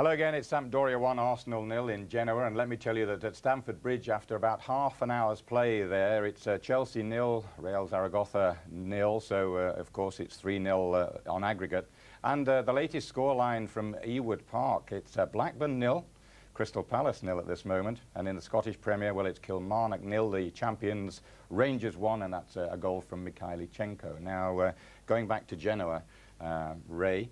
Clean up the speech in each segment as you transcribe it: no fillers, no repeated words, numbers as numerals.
Hello again, it's Sampdoria 1, Arsenal 0 in Genoa, and let me tell you that at Stamford Bridge, after about half an hour's play there, it's Chelsea 0, Real Zaragoza 0, so of course it's 3-0 on aggregate. And the latest scoreline from Ewood Park, it's Blackburn 0, Crystal Palace 0 at this moment, and in the Scottish Premier, well, it's Kilmarnock 0, the champions, Rangers 1, and that's a goal from Mikhailichenko. Now, going back to Genoa, Ray,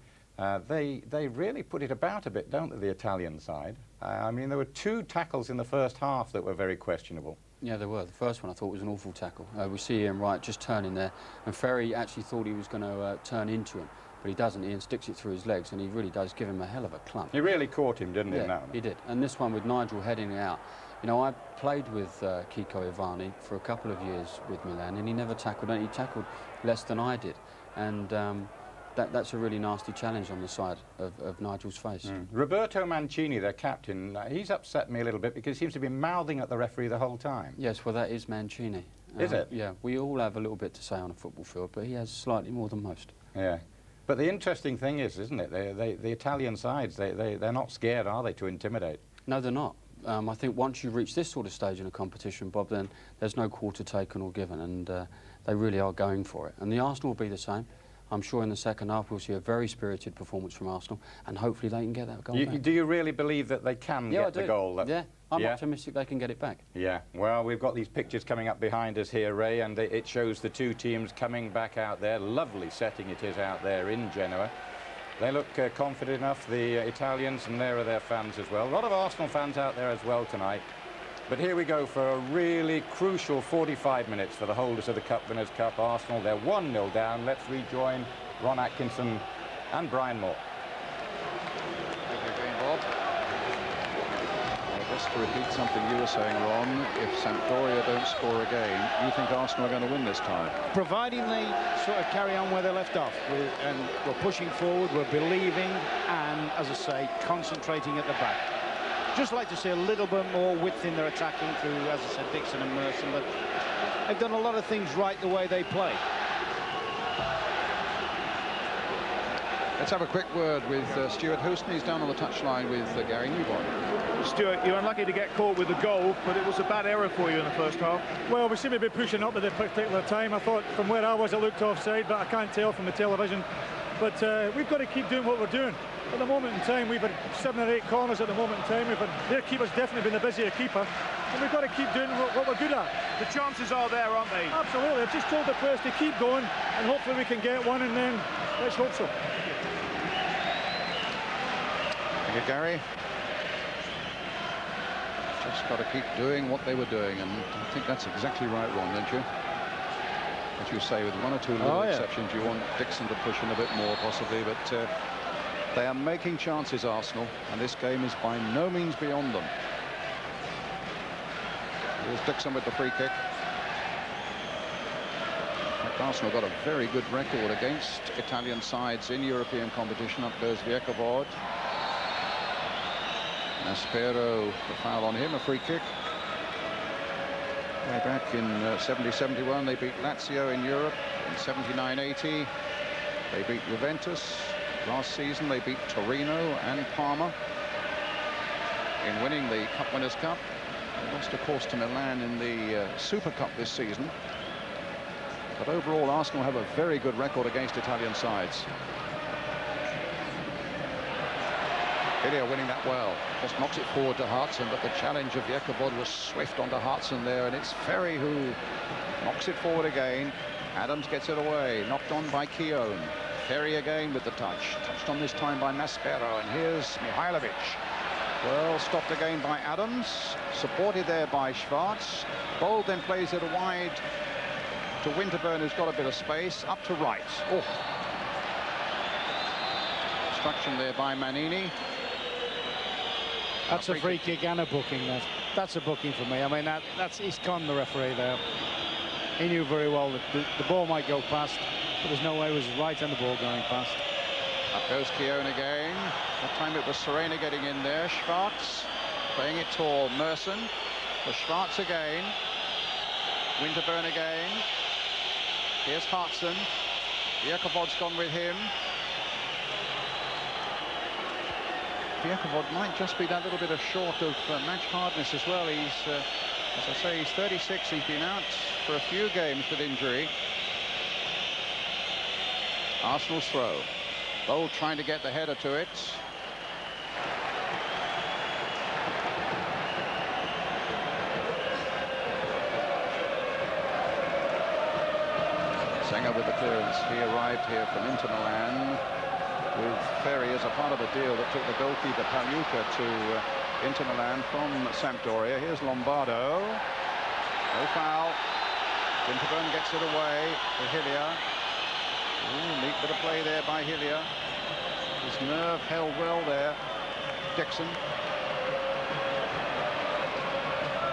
they really put it about a bit, don't they, the Italian side? I mean, there were 2 tackles in the first half that were very questionable. Yeah, there were. The first one I thought was an awful tackle. We see Ian Wright just turning there, and Ferry actually thought he was going to turn into him, but he doesn't. Ian sticks it through his legs, and he really does give him a hell of a clump. He really caught him, didn't he? Yeah, he did. And this one with Nigel heading out. You know, I played with Kiko Ivani for a couple of years with Milan, and he never tackled, and he tackled less than I did. And that's a really nasty challenge on the side of Nigel's face. Roberto Mancini, their captain, he's upset me a little bit because he seems to be mouthing at the referee the whole time. Yes, well, that is Mancini. Is it? Yeah, we all have a little bit to say on a football field, but he has slightly more than most. Yeah. But the interesting thing is, isn't it, the Italian sides, they're not scared, are they, to intimidate? No, they're not. I think once you reach this sort of stage in a competition, Bob, then there's no quarter taken or given, and they really are going for it. And the Arsenal will be the same. I'm sure in the second half we'll see a very spirited performance from Arsenal, and hopefully they can get that goal back. Do you really believe that they can get the goal? Yeah, I'm optimistic they can get it back. Yeah, well, we've got these pictures coming up behind us here, Ray, and it shows the 2 teams coming back out there. Lovely setting it is out there in Genoa. They look confident enough, the Italians, and there are their fans as well. A lot of Arsenal fans out there as well tonight. But here we go for a really crucial 45 minutes for the holders of the Cup Winners' Cup. Arsenal, they're 1-0 down. Let's rejoin Ron Atkinson and Brian Moore. Thank you again, Bob. Well, just to repeat something you were saying, Ron, if Sampdoria don't score again, you think Arsenal are going to win this time? Providing they sort of carry on where they left off. And we're pushing forward, we're believing, and, as I say, concentrating at the back. Just like to see a little bit more width in their attacking through, as I said, Dixon and Merson, but they've done a lot of things right the way they play. Let's have a quick word with Stuart Houston. He's down on the touchline with Gary Newborn. Stuart, you're unlucky to get caught with the goal, but it was a bad error for you in the first half. Well, we seem to be pushing up at this particular time. I thought from where I was it looked offside, but I can't tell from the television. But we've got to keep doing what we're doing. At the moment in time, we've had 7 or 8 corners at the moment in time. Their keeper's definitely been the busier keeper. And we've got to keep doing what we're good at. The chances are there, aren't they? Absolutely. I've just told the players to keep going, and hopefully we can get one, and then let's hope so. Thank you, Gary. Just got to keep doing what they were doing, and I think that's exactly right, Ron, don't you? As you say, with 1 or 2 little exceptions, you want Dixon to push in a bit more, possibly, but they are making chances, Arsenal, and this game is by no means beyond them. Here's Dixon with the free kick. In fact, Arsenal got a very good record against Italian sides in European competition. Up goes Viekovod. Aspero, the foul on him, a free kick. Way back in 70-71, they beat Lazio in Europe. In 79-80, they beat Juventus. Last season, they beat Torino and Parma in winning the Cup Winners' Cup. They lost, of course, to Milan in the Super Cup this season. But overall, Arsenal have a very good record against Italian sides. Ilya winning that well. Just knocks it forward to Hartson, but the challenge of Viekovod was swift onto Hartson there, and it's Ferry who knocks it forward again. Adams gets it away, knocked on by Keown. Ferry again with the touch. Touched on this time by Maspero, and here's Mihailovic. Well, stopped again by Adams. Supported there by Schwarz. Bold then plays it wide to Winterburn, who's got a bit of space. Up to Wright. Oh. Obstruction there by Manini. That's a free kick and a booking. That's a booking for me. I mean, he's conned the referee there. He knew very well that the ball might go past, but there's no way it was right on the ball going past. Up goes Keown again. That time it was Serena getting in there. Schwarz playing it tall. Merson for Schwarz again. Winterburn again. Here's Hartson. Viekovod's gone with him. Vierkevod might just be that little bit of short of match hardness as well. He's, as I say, he's 36. He's been out for a few games with injury. Arsenal's throw. Bold trying to get the header to it. Zenga with the clearance. He arrived here from Inter Milan with Ferry as a part of a deal that took the goalkeeper Pagliuca to Inter Milan from Sampdoria. Here's Lombardo. No foul. Winterburn gets it away to Hillier. Ooh, neat bit of play there by Hillier. His nerve held well there. Dixon.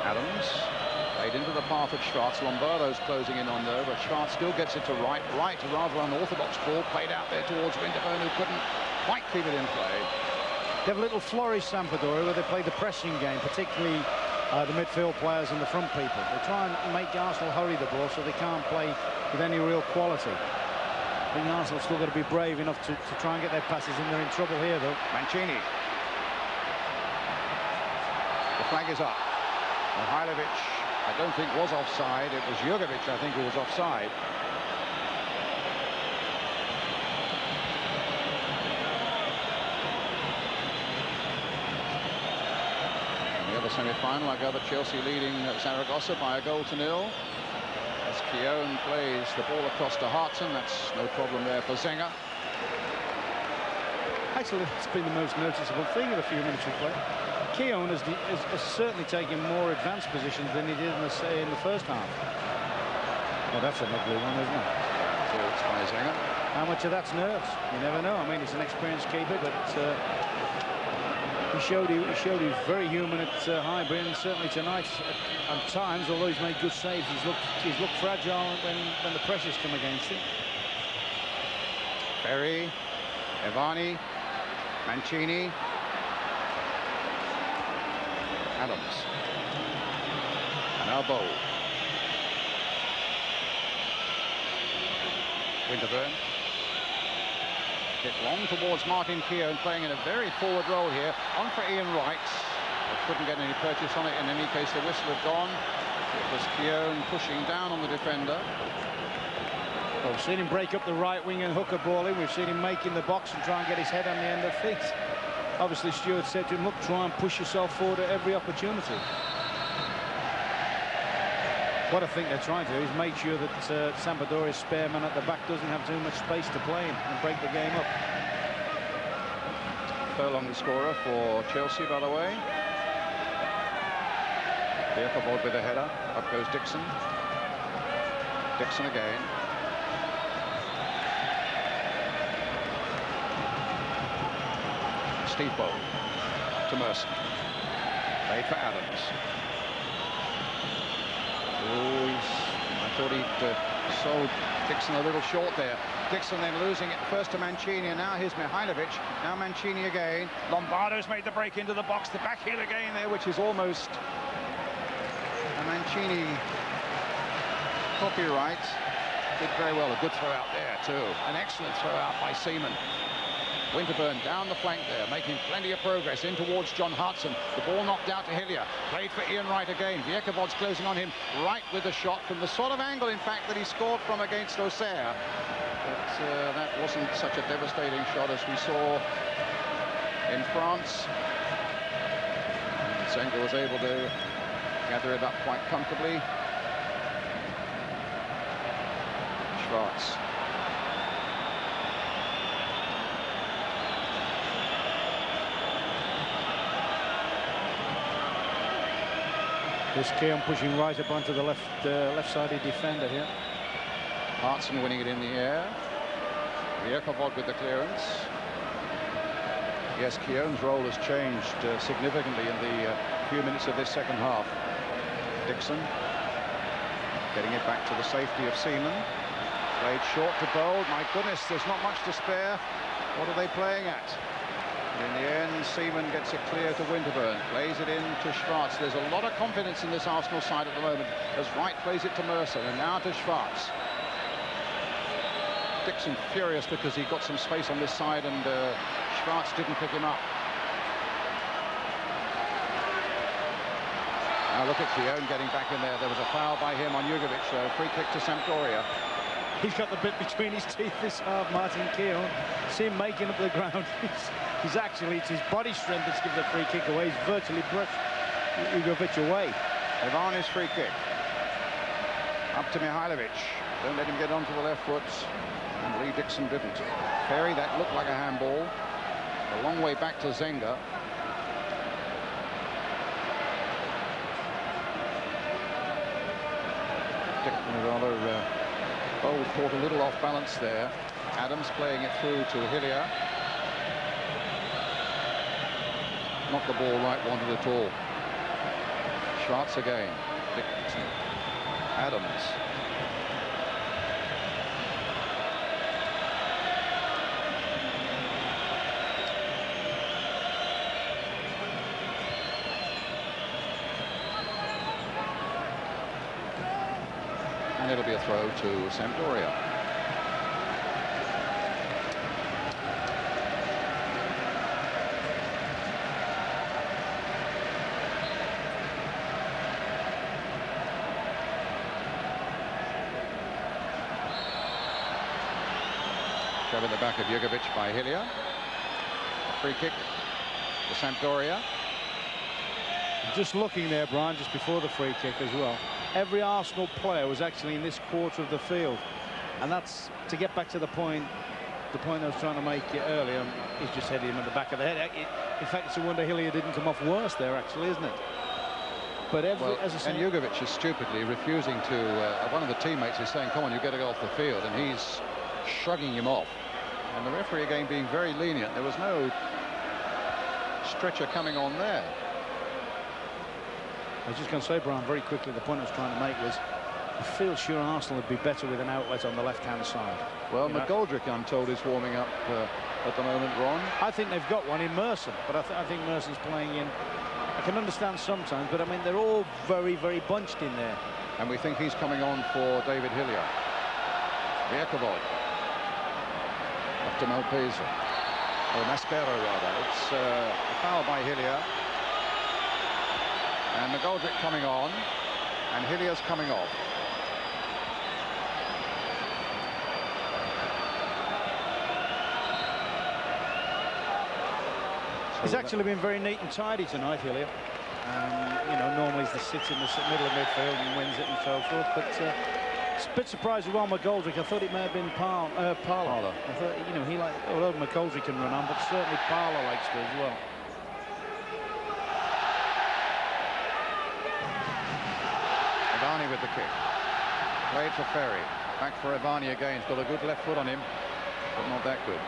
Adams. Played into the path of Schwartz. Lombardo's closing in on though, but Schwartz still gets it to right. Right, a rather unorthodox ball played out there towards Winterburn, who couldn't quite keep it in play. They have a little flourish, Sampdoria, where they play the pressing game, particularly the midfield players and the front people. They try and make Arsenal hurry the ball so they can't play with any real quality. I think Arsenal still got to be brave enough to try and get their passes in. They're in trouble here, though. Mancini. The flag is up. Mihailovic, I don't think was offside. It was Jurgovic, I think, who was offside. In the other semi-final, I gather Chelsea leading Zaragoza by 1-0. As Keown plays the ball across to Hartson, that's no problem there for Zenga. Actually, it's been the most noticeable thing in the few minutes we played. Keown has certainly taken more advanced positions than he did in the first half. Well, that's an ugly one, isn't it? So it's by Zenga. How much of that's nerves? You never know. I mean, he's an experienced keeper, but he showed he was very human at Highbury, and certainly tonight at times, although he's made good saves, he's looked fragile when the pressures come against him. Ferry, Evani, Mancini, Adams, and now Bold. Winterburn. Hit long towards Martin Keown, playing in a very forward role here. On for Ian Wright. They couldn't get any purchase on it. In any case, the whistle had gone. It was Keown pushing down on the defender. Well, we've seen him break up the right wing and hook a ball in. We've seen him make in the box and try and get his head on the end of feet. Obviously, Stewart said to him, look, try and push yourself forward at every opportunity. What I think they're trying to do is make sure that Sampdoria's spare man at the back doesn't have too much space to play in and break the game up. Furlong the scorer for Chelsea, by the way. Vierkevod with a header. Up goes Dixon. Dixon again. Steve Bold to Merson. Played for Adams. Oh, I thought he'd sold Dixon a little short there. Dixon then losing it first to Mancini, and now here's Mihailovic. Now Mancini again. Lombardo's made the break into the box. The back heel again there, which is almost a Mancini copyright. Did very well. A good throw out there too. An excellent throw out by Seaman. Winterburn down the flank there, making plenty of progress in towards John Hartson. The ball knocked out to Hillier. Played for Ian Wright again. Vierkevod's closing on him. Wright with the shot from the sort of angle, in fact, that he scored from against Auxerre. But that wasn't such a devastating shot as we saw in France. And Zenga was able to gather it up quite comfortably. Schwartz. This Keown pushing right up onto the left-sided defender here. Hartson winning it in the air. Vierkevod with the clearance. Yes, Keown's role has changed significantly in the few minutes of this second half. Dixon getting it back to the safety of Seaman. Played short to Bold. My goodness, there's not much to spare. What are they playing at? In the end, Seaman gets it clear to Winterburn. Plays it in to Schwartz. There's a lot of confidence in this Arsenal side at the moment as Wright plays it to Mercer, and now to Schwartz. Dixon furious because he got some space on this side and Schwartz didn't pick him up. Now look at Keown getting back in there. There was a foul by him on Jugovic. Free kick to Sampdoria. He's got the bit between his teeth this half, Martin Keown. See him making up the ground. He's actually, it's his body strength that's given the free kick away. He's virtually brushed Jugovic away. Ivani's free kick. Up to Mihailovic. Don't let him get onto the left foot. And Lee Dixon didn't. Ferry, that looked like a handball. A long way back to Zenga. Rather bold, caught a little off balance there. Adams playing it through to Hillier. Not the ball right wanted at all. Schwartz again. Dixon. Adams. And it'll be a throw to Sampdoria. Shove in the back of Jugovic by Hillier. A free kick to Sampdoria. Just looking there, Brian, just before the free kick as well. Every Arsenal player was actually in this quarter of the field, and that's to get back to the point I was trying to make earlier. He's just headed him at the back of the head. In fact, it's a wonder Hillier didn't come off worse there, actually, isn't it? But as I say, and Jugovic is stupidly refusing to. One of the teammates is saying, "Come on, you got to go off the field," and he's shrugging him off. And the referee again being very lenient. There was no stretcher coming on there. I was just going to say, Brian, very quickly, the point I was trying to make was I feel sure Arsenal would be better with an outlet on the left-hand side. Well, McGoldrick, I'm told, is warming up at the moment, Ron. I think they've got one in Merson, but I think Merson's playing in. I can understand sometimes, but I mean, they're all very, very bunched in there. And we think he's coming on for David Hillier. Vierkevod. Up to Malpesa. Or Maspero, rather. It's a foul by Hillier. And McGoldrick coming on, and Hillier's coming off. He's actually been very neat and tidy tonight, Hillier. You know, normally he sits in the middle of midfield and wins it and so forth. But it's a bit surprised with McGoldrick. I thought it may have been Parlour. I thought, you know, he although McGoldrick can run on, but certainly Parlour likes to as well. Ivani with the kick. Played for Ferry. Back for Ivani again. He's got a good left foot on him, but not that good.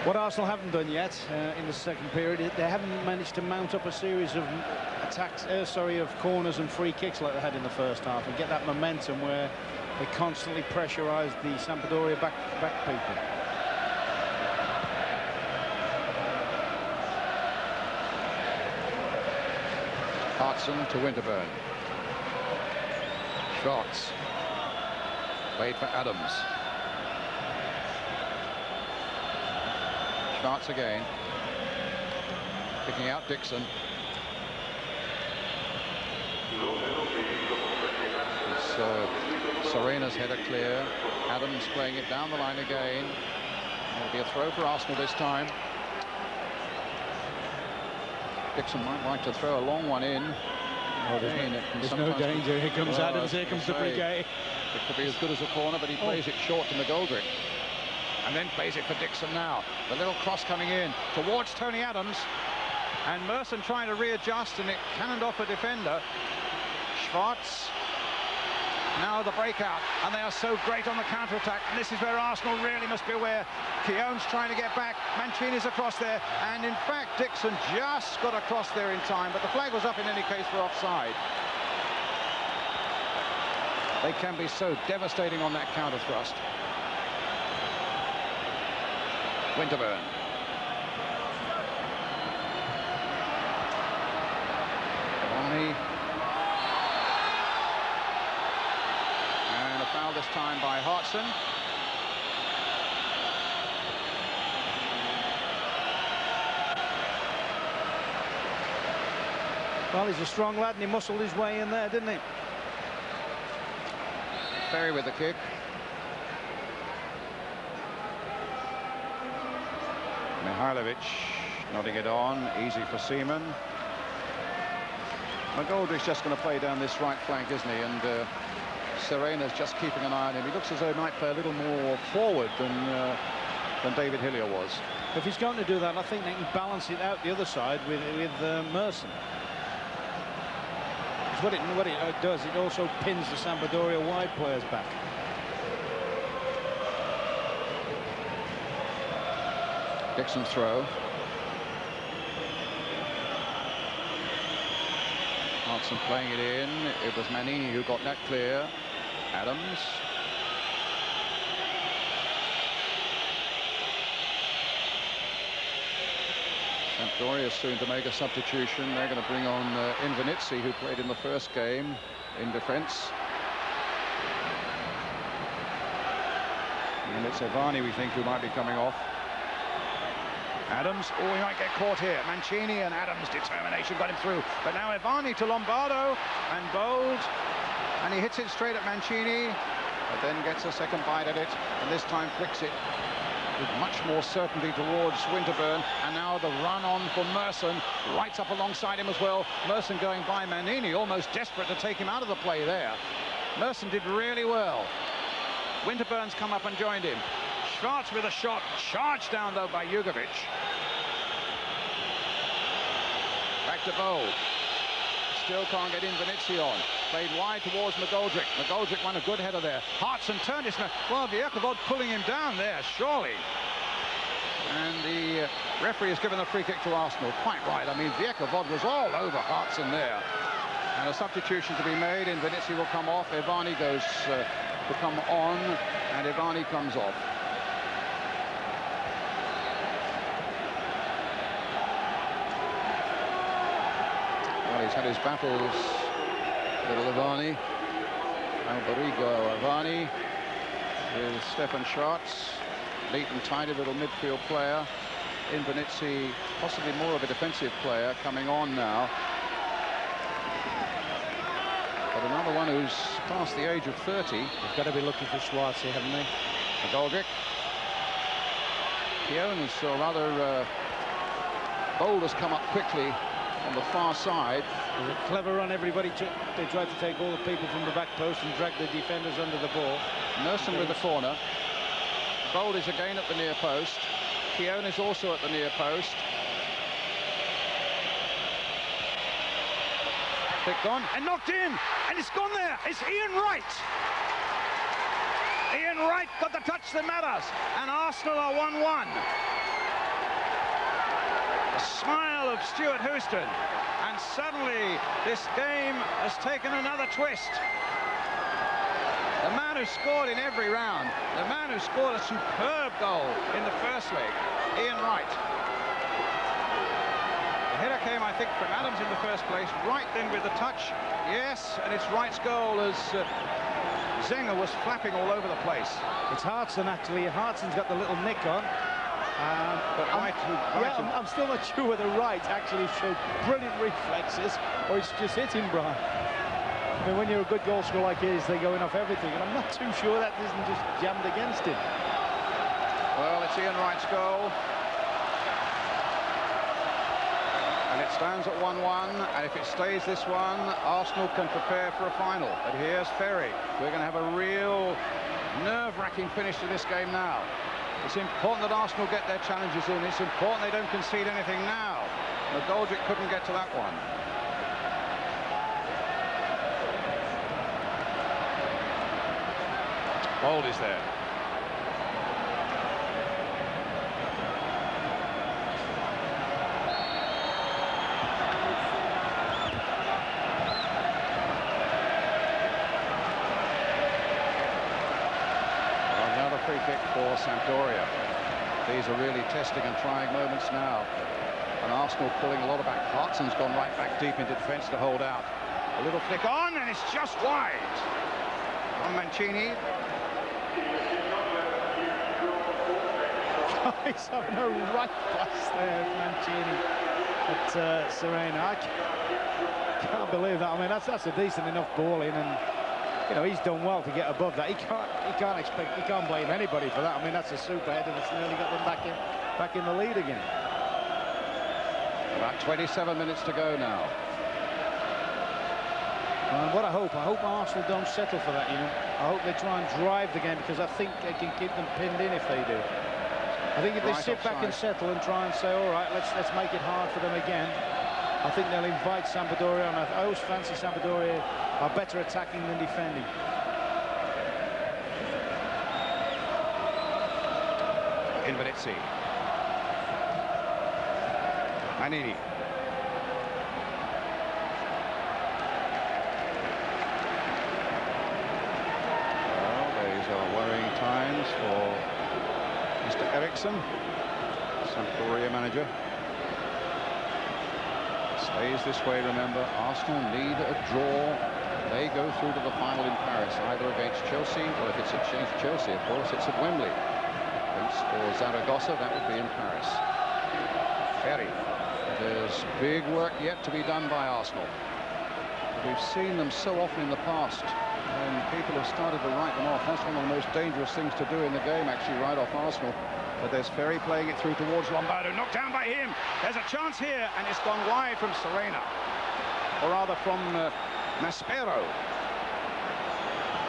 What Arsenal haven't done yet in the second period, they haven't managed to mount up a series of attacks, of corners and free kicks like they had in the first half, and get that momentum where they constantly pressurised the Sampdoria back people. Hartson to Winterburn. Schwartz. Played for Adams. Schwartz again. Picking out Dixon. Serena's header clear. Adams playing it down the line again. It'll be a throw for Arsenal this time. Dixon might like to throw a long one in. Oh, there's no danger. Here comes Adams. Here comes the brigade. It could be as good as a corner, but he plays it short to McGoldrick. And then plays it for Dixon now. The little cross coming in towards Tony Adams. And Merson trying to readjust, and it cannoned off a defender. Schwartz. Now the breakout, and they are so great on the counter-attack, and this is where Arsenal really must be aware. Keown's trying to get back, Mancini's across there, and in fact Dixon just got across there in time, but the flag was up in any case for offside. They can be so devastating on that counter-thrust. Winterburn. Ivani. And a foul this time by Hartson. Well, he's a strong lad and he muscled his way in there, didn't he? Ferry with the kick. Mihailovic nodding it on, easy for Seaman. McGoldrick's just going to play down this right flank, isn't he? And Serena's just keeping an eye on him. He looks as though he might play a little more forward than David Hillier was. If he's going to do that, I think they can balance it out the other side with Merson. What it does, it also pins the Sampdoria wide players back. Dixon's throw. Hartson playing it in. It was Manini who got that clear. Adams. Sampdoria soon to make a substitution. They're going to bring on Invernizzi, who played in the first game in defence. And it's Ivani, we think, who might be coming off. Adams, oh, he might get caught here. Mancini and Adams' determination got him through. But now Ivani to Lombardo and Bold. And he hits it straight at Mancini, but then gets a second bite at it, and this time flicks it with much more certainty towards Winterburn. And now the run on for Merson, right up alongside him as well. Merson going by Manini, almost desperate to take him out of the play there. Merson did really well. Winterburn's come up and joined him. Schwartz with a shot, charged down though by Jugovic. Back to Bold. Still can't get Invernizzi on. Played wide towards McGoldrick. McGoldrick won a good header there. Hartson turned his... Well, Vierkevod pulling him down there, surely. And the referee has given a free kick to Arsenal. Quite right. I mean, Vierkevod was all over Hartson there. And a substitution to be made. Invernizzi will come off. Ivani goes to come on. And Ivani comes off. Well, he's had his battles, little Ivani. Alberigo Ivani with Stefan Schartz. Neat and tidy little midfield player. Invernizzi, possibly more of a defensive player, coming on now. But another one who's past the age of 30. They've got to be looking for Schwartz here, haven't they? McGoldrick. Keown's so rather Bold has come up quickly on the far side. It was a clever run. Everybody they tried to take all the people from the back post and drag the defenders under the ball. Merson with the corner. Bold is again at the near post. Keown is also at the near post. Kicked on and knocked in, and it's gone there. It's Ian Wright. Ian Wright got the touch that matters, and Arsenal are 1-1. The smile of Stuart Houston, and suddenly this game has taken another twist. The man who scored in every round, the man who scored a superb goal in the first leg, Ian Wright. The header came, I think, from Adams in the first place. Wright then with the touch, yes, and it's Wright's goal as Zenger was flapping all over the place. It's Hartson, actually. Hartson's got the little nick on. But I'm still not sure whether Wright actually showed brilliant reflexes or it's just hit him, Brian. I mean, when you're a good goal scorer like he is, they're going off everything, and I'm not too sure that isn't just jammed against him. Well, it's Ian Wright's goal. And it stands at 1-1, and if it stays this one, Arsenal can prepare for a final. But here's Ferry. We're going to have a real nerve-wracking finish to this game now. It's important that Arsenal get their challenges in. It's important they don't concede anything now. McGoldrick couldn't get to that one. Bold is there. Another free kick for Sampdoria. These are really testing and trying moments now. And Arsenal pulling a lot of back. Hartson's gone right back deep into defence to hold out. A little flick on, and it's just wide. On Mancini. He's having a right blast there, Mancini, at Serena. can't believe that. I mean, that's a decent enough ball in, and you know, he's done well to get above that. He can't blame anybody for that. I mean, that's a super header that's nearly got them back in the lead again. About 27 minutes to go now. And what I hope Arsenal don't settle for that, you know. I hope they try and drive the game, because I think they can keep them pinned in if they do. I think if they sit back and settle and try and say, all right, let's make it hard for them again, I think they'll invite Sampdoria, and I always fancy Sampdoria are better attacking than defending. Invenizzi. Manini. Worrying times for Mr. Eriksson, Sampdoria manager. Stays this way, remember. Arsenal need a draw. They go through to the final in Paris, either against Chelsea, or if it's against Chelsea, of course, it's at Wembley. Or Zaragoza, that would be in Paris. Ferry. There's big work yet to be done by Arsenal. We've seen them so often in the past, and people have started to write them off. That's one of the most dangerous things to do in the game, actually, write off Arsenal. But there's Ferry playing it through towards Lombardo. Knocked down by him. There's a chance here, and it's gone wide from Serena. Or rather from Maspero.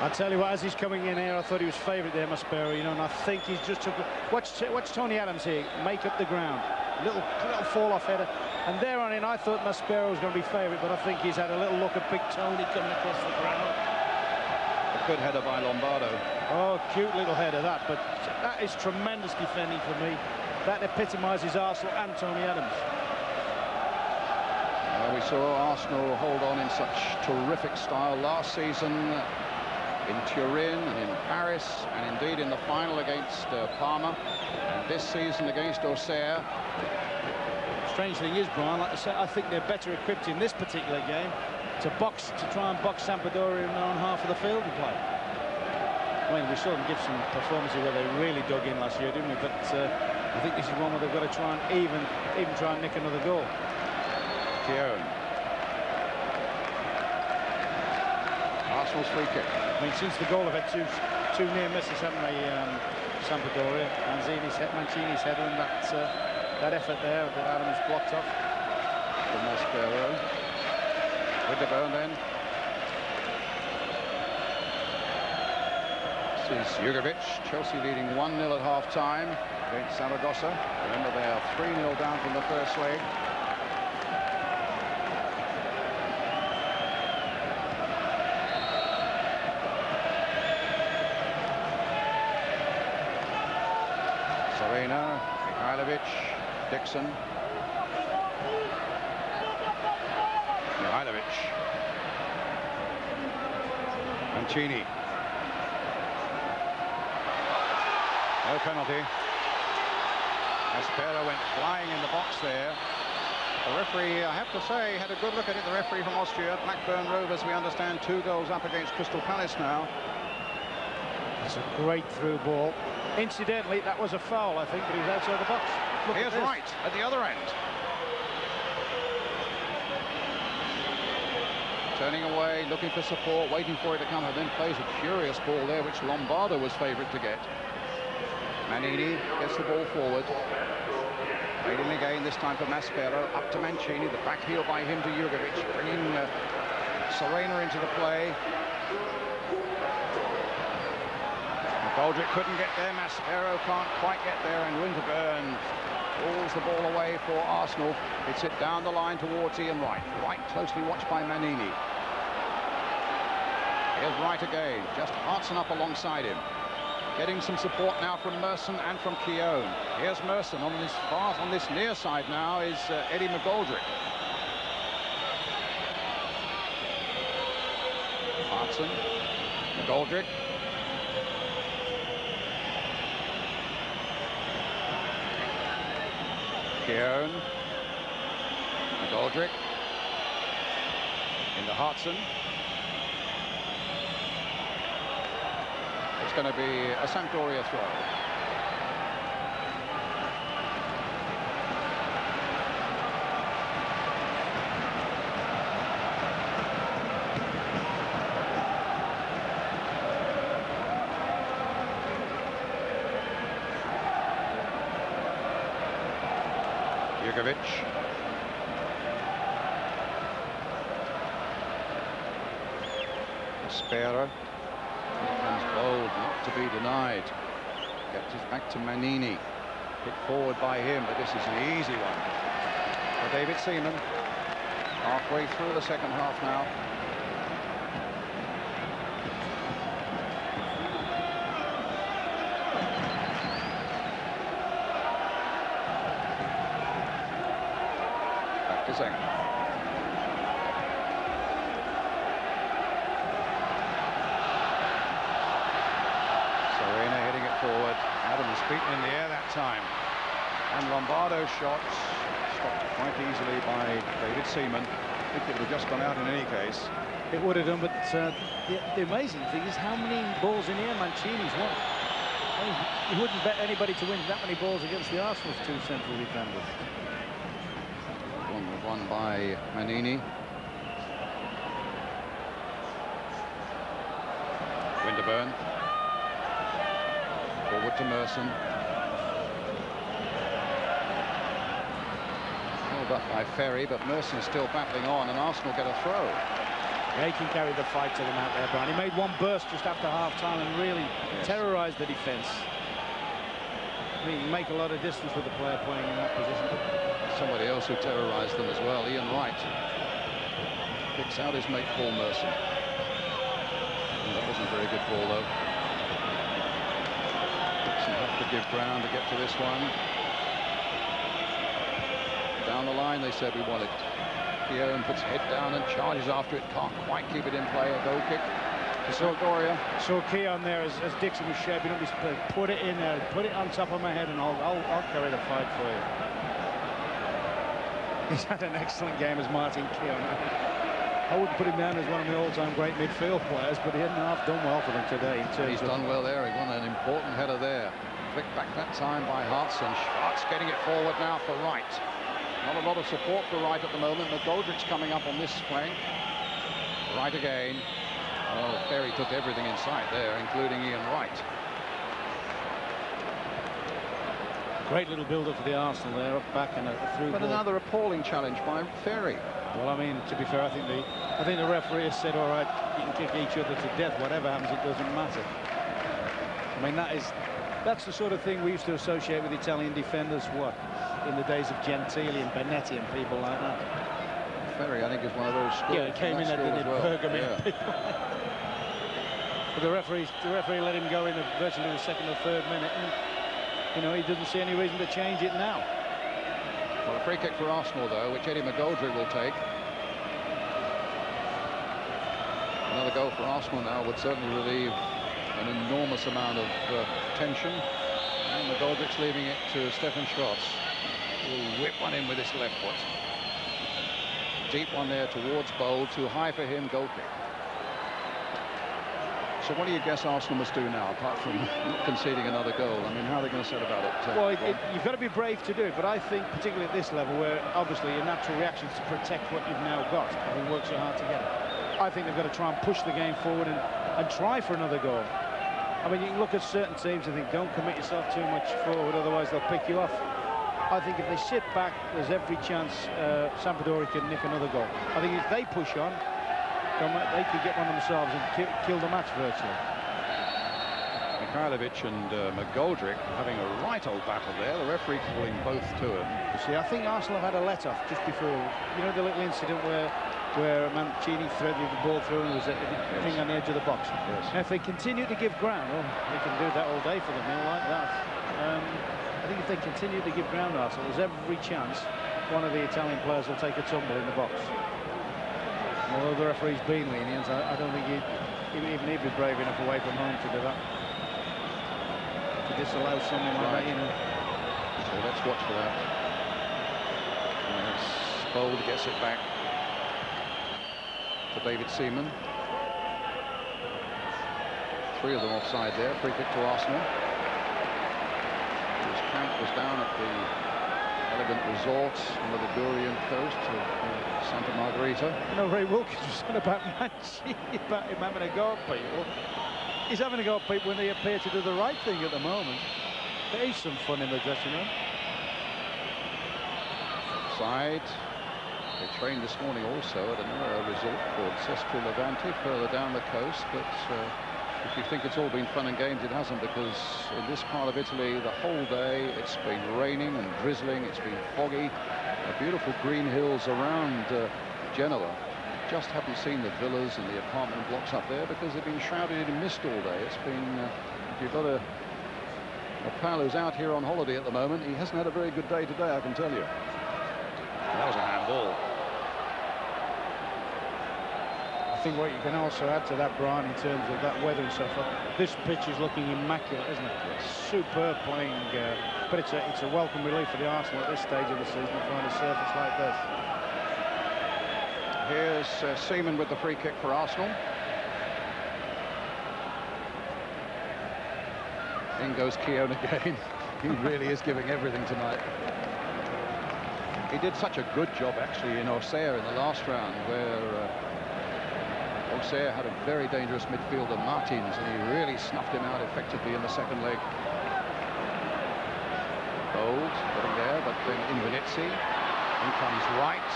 I tell you what, as he's coming in here, I thought he was favourite there, Maspero, you know, and I think he's just took... Watch Tony Adams here, make up the ground. Little fall-off header. And there on in, I thought Maspero was going to be favourite, but I think he's had a little look at Big Tony coming across the ground. A good header by Lombardo. Oh, cute little header that, but that is tremendous defending for me. That epitomises Arsenal and Tony Adams. We saw Arsenal hold on in such terrific style last season in Turin and in Paris, and indeed in the final against Parma, and this season against Auxerre. Strange thing is, Brian, like I said, I think they're better equipped in this particular game to try and box Sampdoria in their own half of the field and play. I mean, we saw them give some performances where they really dug in last year, didn't we? But I think this is one where they've got to try and even try and nick another goal. Keown. Arsenal's free kick. I mean, since the goal, they've had two near misses, haven't they, Sampdoria? Mancini's header and that effort there that Adams blocked off. Maspero. With the burn then. This is Jugovic. Chelsea leading 1-0 at half-time against Zaragoza. Remember, they are 3-0 down from the first leg. Serena, Mihailovic, Dixon. Mihailovic. Mancini. No penalty. Maspero went flying in the box there. The referee, I have to say, had a good look at it. The referee from Austria, Blackburn Rovers, we understand, 2 goals up against Crystal Palace now. It's a great through ball. Incidentally, that was a foul, I think, but he was outside the box. Look, here's Wright at the other end. Turning away, looking for support, waiting for it to come, and then plays a curious ball there, which Lombardo was favourite to get. Manini gets the ball forward. Waiting again, this time for Maspero, up to Mancini, the back heel by him to Jugovic, bringing Serena into the play. Goldrick couldn't get there, Maspero can't quite get there, and Winterburn pulls the ball away for Arsenal. It's it down the line towards Ian Wright. Wright closely watched by Manini. Here's Wright again, just Hartson up alongside him. Getting some support now from Merson and from Keown. Here's Merson on this near side now is Eddie McGoldrick. Hartson, McGoldrick. Keown, McGoldrick, into Hartson. It's going to be a Sampdoria throw. Djokovic. Spera. Here comes Bold, not to be denied. Gets it back to Manini. Hit forward by him, but this is an easy one for David Seaman. Halfway through the second half now. Back to Zeng. Serena hitting it forward. Adams beaten in the air that time. And Lombardo's shots stopped quite easily by David Seaman. I think it would have just gone out in any case. It would have done, but the amazing thing is how many balls in the air Mancini's won. I mean, you wouldn't bet anybody to win that many balls against the Arsenal's two central defenders. One was won by Manini. Winterburn. Forward to Merson. Held up by Ferry, but Merson still battling on, and Arsenal get a throw. Yeah, he can carry the fight to them out there, Brian. He made one burst just after half-time and really terrorised the defence. I mean, you make a lot of distance with the player playing in that position. Somebody else who terrorised them as well, Ian Wright. Picks out his mate Paul Merson. And that wasn't a very good ball, though. Dixon have to give ground to get to this one. Down the line, they said we want it. Pierre puts head down and charges after it. Can't quite keep it in play. A goal kick to Sampdoria. So key on there as Dixon was shaping up his play. Put it in there. Put it on top of my head, and I'll carry the fight for you. He's had an excellent game as Martin Keown. I wouldn't put him down as one of the all-time great midfield players, but he hadn't half done well for them today. He's done well there. He won an important header there. Flicked back that time by Hartson. Schwartz getting it forward now for Wright. Not a lot of support for Wright at the moment. McGoldrick's coming up on this flank. Wright again. Oh, Ferry took everything in sight there, including Ian Wright. Great little build-up for the Arsenal there, up back and a through. But ball. another appalling challenge by Ferry. Well, I mean, to be fair, I think the referee has said, all right, you can kick each other to death. Whatever happens, it doesn't matter. I mean, that's the sort of thing we used to associate with Italian defenders. What? In the days of Gentili and Benetti and people like that. Ferry, I think, is one of those schools. Yeah, he came in at the Bergamo. But the referee let him go in virtually the second or third minute, and you know he doesn't see any reason to change it now. Well, a free kick for Arsenal, though, which Eddie McGoldrick will take. Another goal for Arsenal now would certainly relieve an enormous amount of tension. And McGoldrick's leaving it to Stefan Schwartz. Will whip one in with his left foot. Deep one there towards Bold. Too high for him. Goal kick. So what do you guess Arsenal must do now, apart from not conceding another goal? I mean, how are they going to set about it? Well, you've got to be brave to do it, but I think particularly at this level, where obviously your natural reaction is to protect what you've now got, having worked so hard to get it. I think they've got to try and push the game forward and try for another goal. I mean, you can look at certain teams and think, don't commit yourself too much forward, otherwise they'll pick you off. I think if they sit back, there's every chance Sampdoria can nick another goal. I think if they push on, they could get one themselves and kill the match virtually. Mikhailovic and McGoldrick having a right old battle there. The referee calling both to him. You see, I think Arsenal have had a let-off just before. You know the little incident where Mancini threaded the ball through and was a thing on the edge of the box. Yes. Now, if they continue to give ground, they can do that all day for them. They'll like that. I think if they continue to give ground, Arsenal, there's every chance one of the Italian players will take a tumble in the box. Although the referee's been lenient, I don't think even he'd be brave enough away from home to do that. To disallow someone like that, you know. So let's watch for that. Yes, Bold gets it back to David Seaman. 3 of them offside there. Free kick to Arsenal. His camp was down at the elegant resort on the Ligurian coast of Santa Margherita. You know, Ray Wilkins was saying about Mancini, about him having a go at people. He's having a go at people when they appear to do the right thing at the moment. There is some fun in the dressing room. side. They trained this morning also at another resort called Sestri Levante, further down the coast, but if you think it's all been fun and games, it hasn't, because in this part of Italy, the whole day, it's been raining and drizzling, it's been foggy. The beautiful green hills around Genoa. Just haven't seen the villas and the apartment blocks up there because they've been shrouded in mist all day. It's been, if you've got a pal who's out here on holiday at the moment, he hasn't had a very good day today, I can tell you. That was a handball. I think what you can also add to that, Brian, in terms of that weather and so forth, this pitch is looking immaculate, isn't it? Yes. Superb playing, but it's a welcome relief for the Arsenal at this stage of the season to find a surface like this. Here's Seaman with the free kick for Arsenal. In goes Keown again. He really is giving everything tonight. He did such a good job, actually, in Auxerre in the last round, where Auxerre had a very dangerous midfielder, Martins, and he really snuffed him out effectively in the second leg. Bold, getting there, but then Invenizzi. In comes Wright.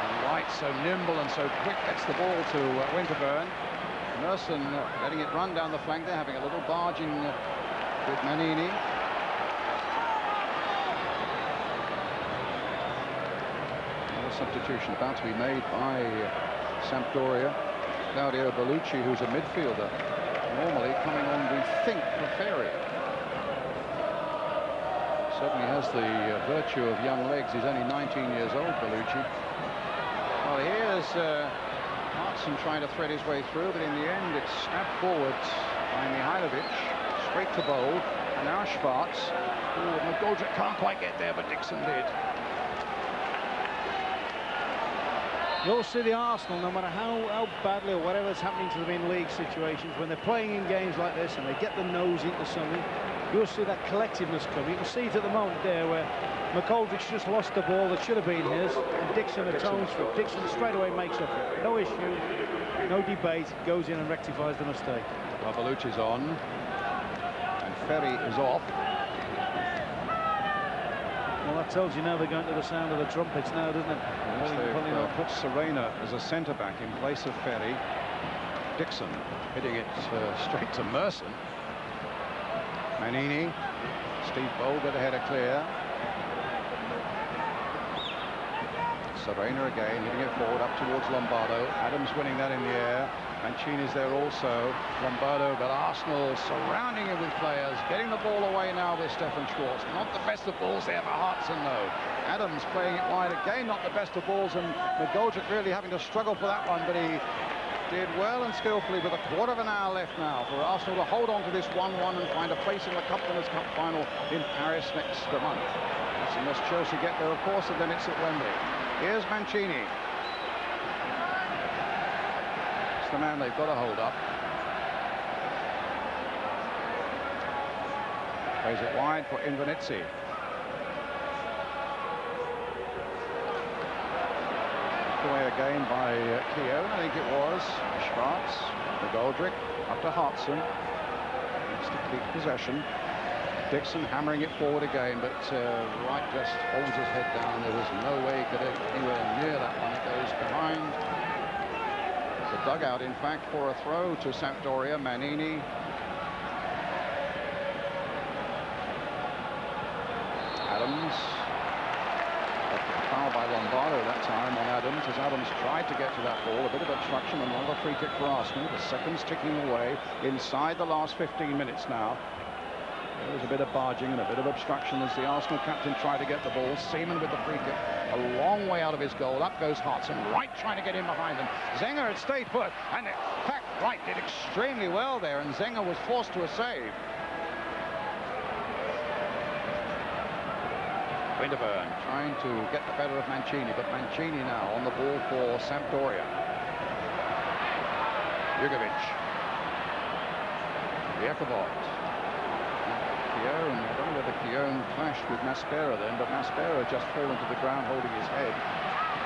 And Wright, so nimble and so quick, gets the ball to Winterburn. Merson letting it run down the flank there, having a little barging with Manini. Another substitution about to be made by Sampdoria. Claudio Bellucci, who's a midfielder, normally coming on, we think, for Ferry. Certainly has the virtue of young legs. He's only 19 years old, Bellucci. Well, here's Hartson trying to thread his way through, but in the end it's snapped forward by Mihailovic, straight to Bold, and now Schwartz. McGoldrick can't quite get there, but Dixon did. You'll see the Arsenal, no matter how badly or whatever's happening to them in league situations, when they're playing in games like this and they get the nose into something, you'll see that collectiveness come. You can see it at the moment there where McGoldrick's just lost the ball that should have been his, and Dixon atones for it. Dixon straight away makes up for it. No issue, no debate, goes in and rectifies the mistake. Well, Bellucci's on, and Ferry is off. Well, that tells you now they're going to the sound of the trumpets now, doesn't it? Yes, they've put Serena as a centre-back in place of Ferry. Dixon hitting it straight to Merson. Manini. Steve Bold got a header clear. Serena again, hitting it forward up towards Lombardo. Adams winning that in the air. Mancini's there also. Lombardo, but Arsenal surrounding him with players, getting the ball away now with Stefan Schwartz. Not the best of balls there for Hartson, though. Adams playing it wide again, not the best of balls, and McGoldrick really having to struggle for that one, but he did well and skillfully with a quarter of an hour left now for Arsenal to hold on to this 1-1 and find a place in the Cup Winners' Cup final in Paris next month. Unless Chelsea get there, of course, and then it's at Wembley. Here's Mancini. It's the man they've got to hold up. Plays it wide for Invenizzi. Away again by Keown, I think it was. Schwartz, McGoldrick, up to Hartson. Needs to keep possession. Dixon hammering it forward again, but Wright just holds his head down. There was no way he could get anywhere near that one. It goes behind the dugout, in fact, for a throw to Sampdoria. Manini. Adams. Foul by Lombardo that time on Adams, as Adams tried to get to that ball. A bit of obstruction, another free kick for Arsenal. The seconds ticking away inside the last 15 minutes now. There was a bit of barging and a bit of obstruction as the Arsenal captain tried to get the ball. Seaman with the free kick, a long way out of his goal. Up goes Hartson, Wright trying to get in behind them. Zenger had stayed put, and in fact Wright did extremely well there, and Zenger was forced to a save. Winterburn trying to get the better of Mancini, but Mancini now on the ball for Sampdoria. Jugovic. Jakobot. Keown, I don't know whether Keown clashed with Maspera then, but Maspera just fell into the ground holding his head.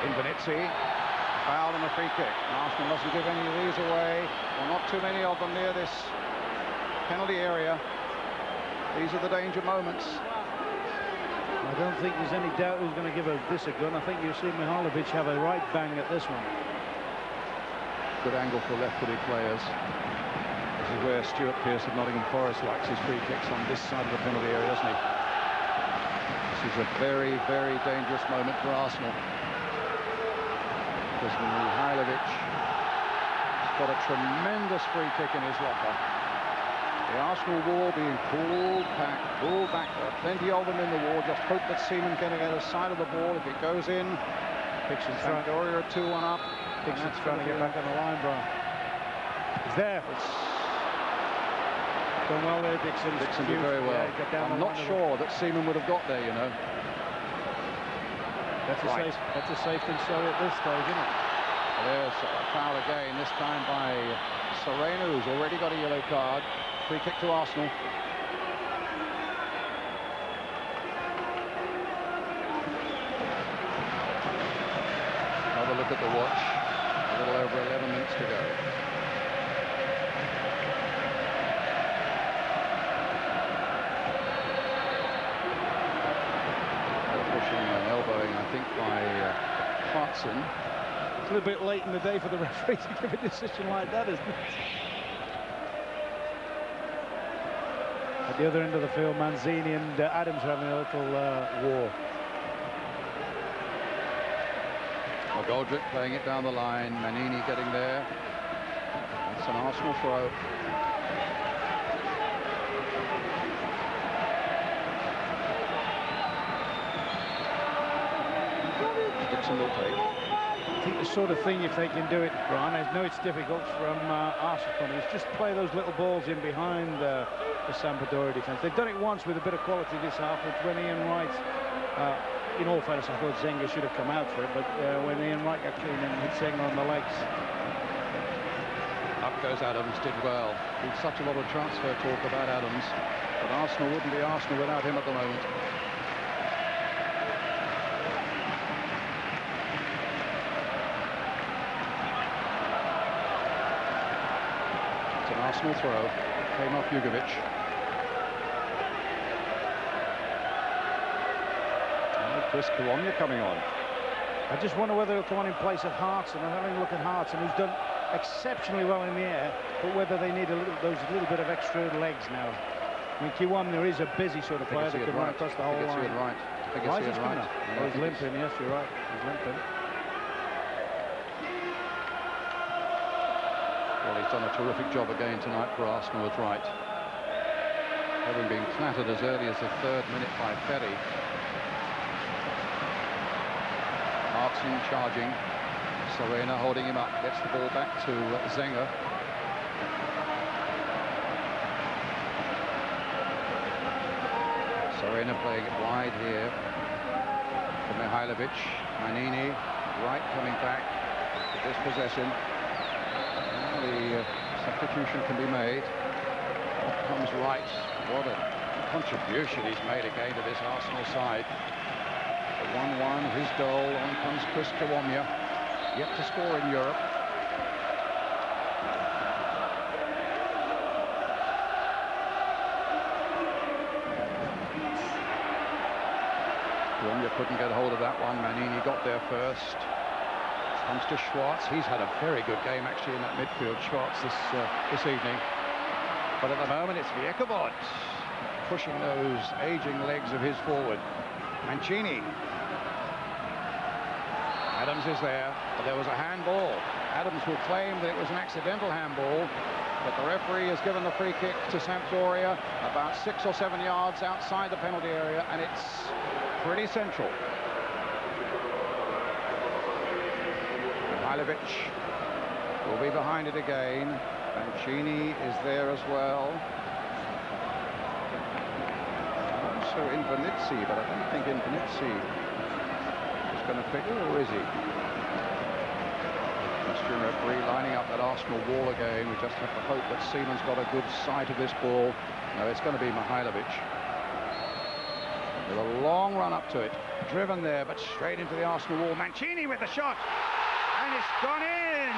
Invenizzi, foul and a free kick. Arsenal mustn't give any of these away. Well, not too many of them near this penalty area. These are the danger moments. I don't think there's any doubt who's going to give this a gun. I think you'll see Mihajlovic have a right bang at this one. Good angle for left-footed players. This is where Stuart Pearce of Nottingham Forest likes his free kicks, on this side of the penalty area, doesn't he? This is a very, very dangerous moment for Arsenal, because Mihajlovic has got a tremendous free kick in his locker. The Arsenal wall being pulled back. There are plenty of them in the wall. Just hope that Seaman can get a side of the ball. If it goes in, Dixon's Sampdoria are 2-1 up. Dixon's trying to get back on the line, Brian. He's there. It's done well there, Dixon. Dixon did very well. Yeah, I'm not sure that Seaman would have got there, you know. That's a safe thing sorry at this stage, isn't it? There's a foul again, this time by Serena, who's already got a yellow card. Free kick to Arsenal. Another look at the watch. A little over 11 minutes to go. Pushing and elbowing, I think, by Clarkson. It's a little bit late in the day for the referee to give a decision like that, isn't it? At the other end of the field, Manzini and Adams are having a little war. Goldrick playing it down the line. Manini getting there. It's an Arsenal throw. Dixon will take. I think the sort of thing, if they can do it, Brian, I know it's difficult from Arsenal point of view, is just play those little balls in behind the Sampdoria defence. They've done it once with a bit of quality this half, which when Ian Wright, in all fairness, I thought Zenga should have come out for it, but when Ian Wright got clean and hit Zenga on the legs. Up goes Adams, did well. There's such a lot of transfer talk about Adams, but Arsenal wouldn't be Arsenal without him at the moment. Arsenal throw, came off Jugovic. And Chris Kiwomya coming on. I just wonder whether he'll come on in place of Hartson. I'm having a look at Hartson, who's done exceptionally well in the air, but whether they need those little bit of extra legs now. I mean, Kiwomya is a busy sort of player that can run across the whole line. Right. I think it's right. Oh, he's limping, yes, you're right. He's limping. Well, he's done a terrific job again tonight for Arsenal, is right. Having been clattered as early as the 3rd minute by Ferry. Hartson charging. Serena holding him up, gets the ball back to Zenga. Serena playing it wide here for Mihajlovic. Manini, right, coming back to dispossession. The substitution can be made. Off comes Wright. What a contribution he's made again to this Arsenal side. The 1-1, his goal. On comes Chris Kiwomya, yet to score in Europe. Kiwomya couldn't get hold of that one. Manini got there first. Comes to Schwartz. He's had a very good game actually in that midfield, Schwartz, this evening. But at the moment it's Viekabod pushing those aging legs of his forward. Mancini. Adams is there, but there was a handball. Adams will claim that it was an accidental handball, but the referee has given the free kick to Sampdoria about 6 or 7 yards outside the penalty area, and it's pretty central. Mihajlovic will be behind it again. Mancini is there as well. Also Invernizzi, but I don't think Invernizzi is going to pick, or is he? Austrian referee lining up that Arsenal wall again. We just have to hope that Seaman's got a good sight of this ball. No, it's going to be Mihajlovic. With a long run up to it. Driven there, but straight into the Arsenal wall. Mancini with the shot. And it's gone in!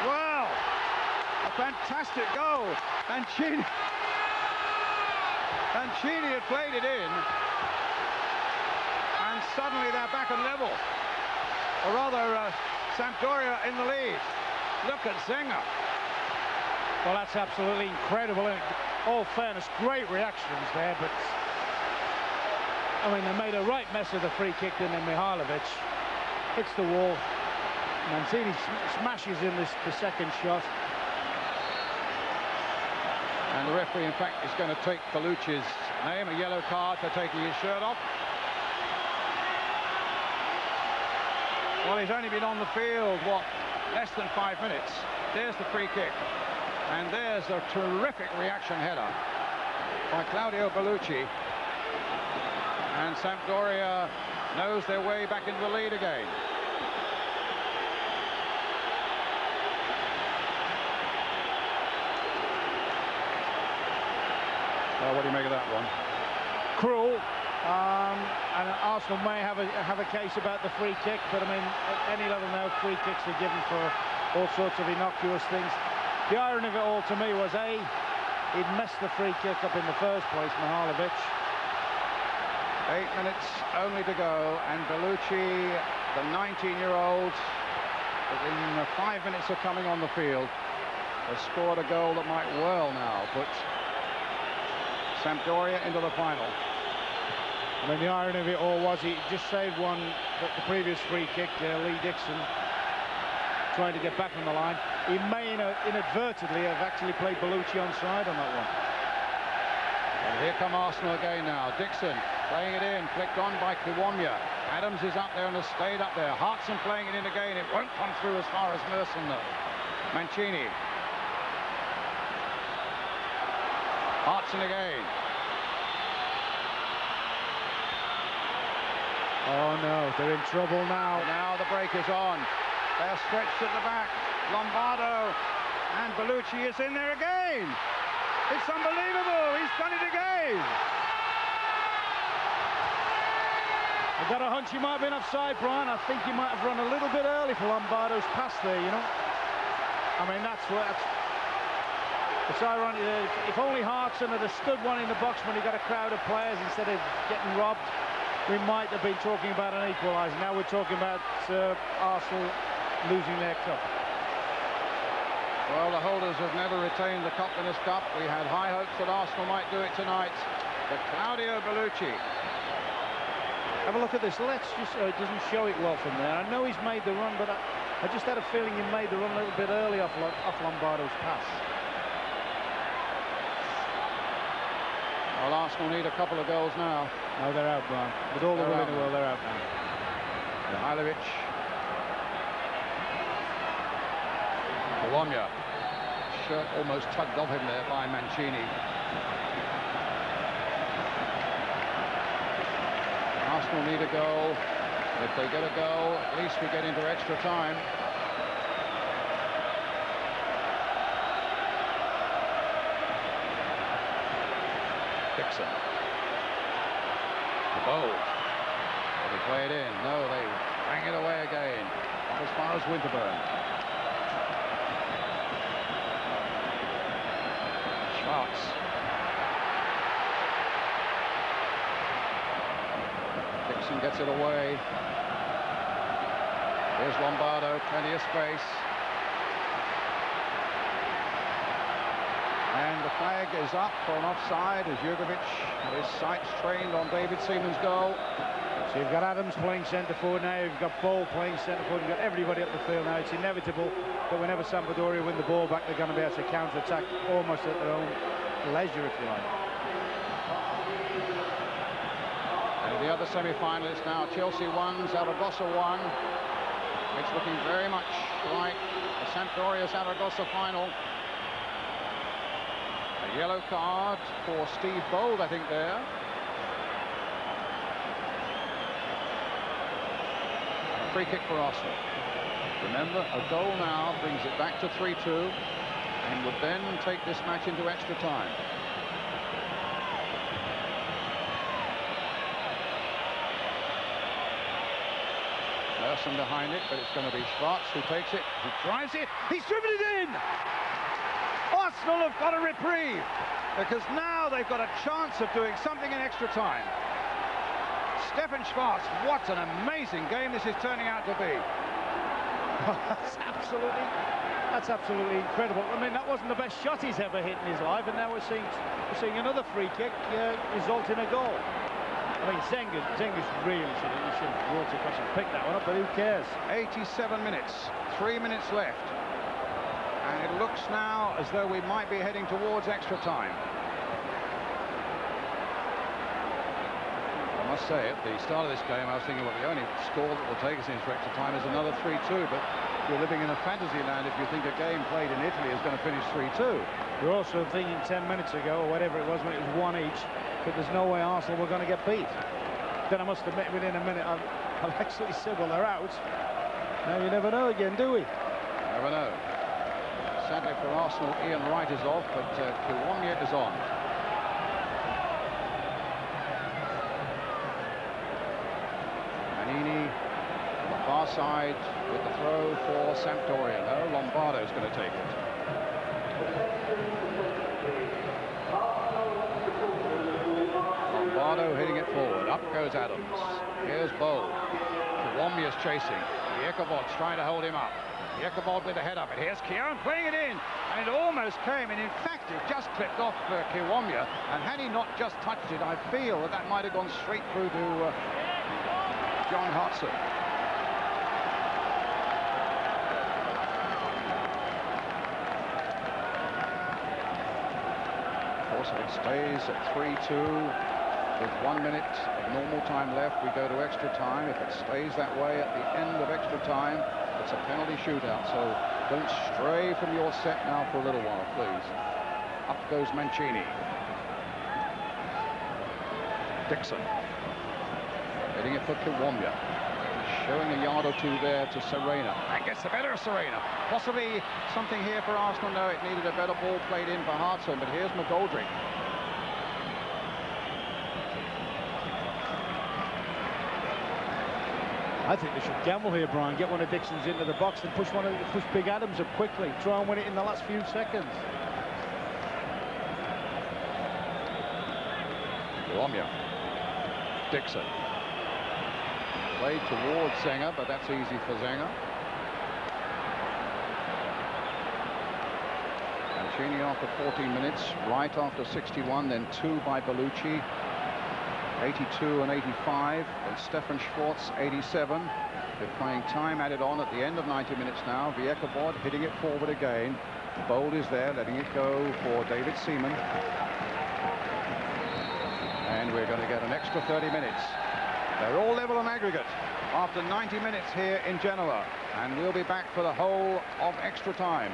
Well, a fantastic goal. Mancini. Mancini had played it in, and suddenly they're back on level. Or rather, Sampdoria in the lead. Look at Zenga. Well, that's absolutely incredible. In all fairness, great reactions there, but I mean, they made a right mess of the free kick, didn't they? Mihailovic hits the wall. Mancini smashes in the second shot. And the referee, in fact, is going to take Bellucci's name, a yellow card for taking his shirt off. Well, he's only been on the field, what, less than 5 minutes. There's the free kick. And there's a terrific reaction header by Claudio Bellucci. And Sampdoria knows their way back into the lead again. What do you make of that one? Cruel. And Arsenal may have a case about the free kick, but I mean, at any level now, free kicks are given for all sorts of innocuous things. The irony of it all to me was, A, he'd messed the free kick up in the first place, Mihailovic. 8 minutes only to go, and Bellucci, the 19-year-old, within 5 minutes of coming on the field, has scored a goal that might well now put Sampdoria into the final. I mean, the irony of it all was he just saved one, the previous free kick, Lee Dixon, trying to get back on the line. He may inadvertently have actually played Bellucci onside on that one. And here come Arsenal again now. Dixon playing it in, flicked on by Kiwomya. Adams is up there and has stayed up there. Hartson playing it in again. It won't come through as far as Merson though. Mancini. Hartson again. Oh no, they're in trouble now. Now the break is on. They're stretched at the back. Lombardo and Bellucci is in there again. It's unbelievable. He's done it again. I've got a hunch he might have been offside, Brian. I think he might have run a little bit early for Lombardo's pass there, you know. I mean, it's ironic that if only Hartson had stood one in the box when he got a crowd of players instead of getting robbed, we might have been talking about an equaliser. Now we're talking about Arsenal losing their cup. Well, the holders have never retained the Cup Winners' Cup. We had high hopes that Arsenal might do it tonight. But Claudio Bellucci. Have a look at this. Let's just, it doesn't show it well from there. I know he's made the run, but I just had a feeling he made the run a little bit early off Lombardo's pass. Well, Arsenal need a couple of goals now. No, they're out, Brian. With all the will in the world, they're out now. Mihailovic. Kiwomya. Shirt almost tugged off him there by Mancini. Arsenal need a goal. If they get a goal, at least we get into extra time. Dixon. The bowl. Will they play it in? No, they bang it away again. Not as far as Winterburn. Schwartz. Dixon gets it away. Here's Lombardo, plenty of space. And the flag is up for an offside as Jurgovic had his sights trained on David Seaman's goal. So you've got Adams playing centre forward now, you've got Ball playing centre forward, you've got everybody up the field now. It's inevitable that whenever Sampdoria win the ball back, they're going to be able to counter-attack almost at their own leisure, if you like. And the other semi-finalists now, Chelsea 1, Zaragoza 1. It's looking very much like the Sampdoria-Zaragoza final. A yellow card for Steve Bold, I think, there. A free kick for Arsenal. Remember, a goal now brings it back to 3-2 and would then take this match into extra time. Merson behind it, but it's going to be Schwartz who takes it. He drives it. He's driven it in! Arsenal have got a reprieve. because now they've got a chance of doing something in extra time. Stefan Schwarz, what an amazing game this is turning out to be. That's absolutely incredible. I mean, that wasn't the best shot he's ever hit in his life, and now we're seeing another free kick result in a goal. I mean, Zenga's really should have walked across and picked that one up, but who cares? 87 minutes, 3 minutes left. And it looks now as though we might be heading towards extra time. I must say, at the start of this game, I was thinking, well, the only score that will take us into extra time is another 3-2, but you're living in a fantasy land if you think a game played in Italy is going to finish 3-2. You're also thinking 10 minutes ago, or whatever it was, when it was 1 each, that there's no way Arsenal were going to get beat. Then I must admit, within a minute, I've actually said, well, they're out. Now you never know again, do we? Never know. Sadly for Arsenal, Ian Wright is off, but Kiwomya is on. Manini on the far side with the throw for Sampdoria. No, Lombardo's going to take it. Lombardo hitting it forward. Up goes Adams. Here's Bowl. Kiwomya's chasing. Yekovod's trying to hold him up. Yekobod with the head up, and here's Keown playing it in, and it almost came, and in fact it just clipped off Kiwomya, and had he not just touched it, I feel that that might have gone straight through to John Hartson. Of course, if it stays at 3-2 with 1 minute of normal time left, we go to extra time. If it stays that way at the end of extra time, it's a penalty shootout, so don't stray from your set now for a little while, please. Up goes Mancini. Dixon. Hitting it for Kiwomya. Showing a yard or two there to Serena. And gets the better of Serena. Possibly something here for Arsenal. No, it needed a better ball played in for Hartson, but here's McGoldrick. I think they should gamble here, Brian. Get one of Dixon's into the box and push Big Adams up quickly. Try and win it in the last few seconds. Kiwomya. Dixon. Played towards Zenga, but that's easy for Zenga. Mancini after 14 minutes, Wright after 61, then 2 by Bellucci. 82 and 85, and Stefan Schwarz 87. Defying time added on at the end of 90 minutes now. Viekabod hitting it forward again. Bold is there, letting it go for David Seaman. And we're going to get an extra 30 minutes. They're all level on aggregate after 90 minutes here in Genoa. And we'll be back for the whole of extra time.